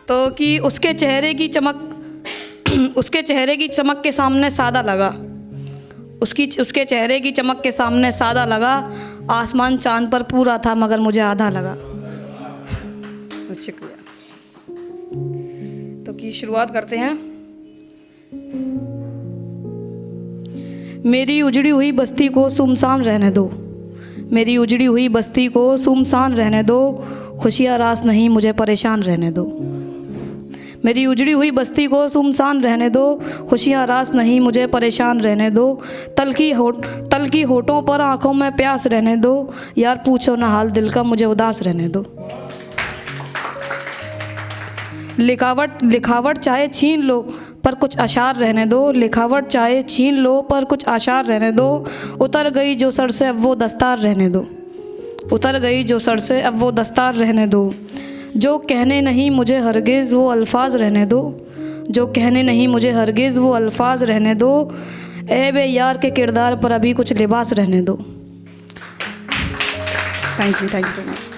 तो कि उसके चेहरे की चमक उसके चेहरे की चमक के सामने सादा लगा, उसके चेहरे की चमक के सामने सादा लगा, आसमान चांद पर पूरा था मगर मुझे आधा लगा। शुक्रिया। तो की शुरुआत करते हैं। मेरी उजड़ी हुई बस्ती को सुमसान रहने दो, मेरी उजड़ी हुई बस्ती को सुमसान रहने दो, खुशियाँ रास नहीं मुझे परेशान रहने दो। मेरी उजड़ी हुई बस्ती को सुमसान रहने दो, खुशियाँ रास नहीं मुझे परेशान रहने दो। तल की होठों पर आंखों में प्यास रहने दो, यार पूछो ना हाल दिल का मुझे उदास रहने दो। लिखावट चाहे छीन लो पर कुछ आशार रहने दो, लिखावट चाहे छीन लो पर कुछ आशार रहने दो। उतर गई जो सर से अब वो दस्तार रहने दो, उतर गई जो सर से अब वो दस्तार रहने दो। जो कहने नहीं मुझे हरगिज़ वो अल्फाज रहने दो, जो कहने नहीं मुझे हरगिज़ वो अल्फाज रहने दो। ऐबे यार के किरदार पर अभी कुछ लिबास रहने दो। Thank you so much.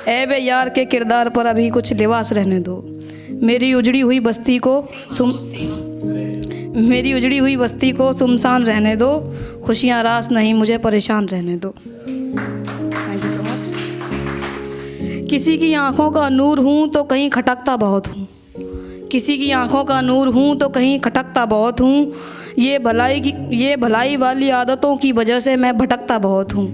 ऐबे यार के किरदार पर अभी कुछ लिबास रहने दो। मेरी उजड़ी हुई बस्ती को सुमसान रहने दो, खुशियाँ रास नहीं मुझे परेशान रहने दो। Thank you so much. किसी की आंखों का नूर हूँ तो कहीं खटकता बहुत हूँ, किसी की आंखों का नूर हूँ तो कहीं खटकता बहुत हूँ। ये भलाई वाली आदतों की वजह से मैं भटकता बहुत हूँ,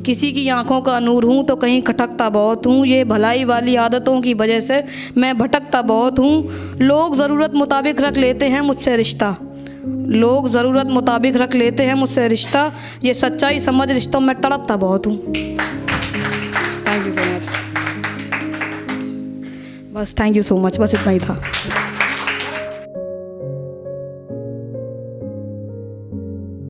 किसी की आंखों का नूर हूँ तो कहीं खटकता बहुत हूँ। ये भलाई वाली आदतों की वजह से मैं भटकता बहुत हूँ। लोग ज़रूरत मुताबिक रख लेते हैं मुझसे रिश्ता, लोग ज़रूरत मुताबिक रख लेते हैं मुझसे रिश्ता। ये सच्चाई समझ रिश्तों में तड़पता बहुत हूँ। Thank you so much. बस थैंक यू सो मच, बस इतना ही था।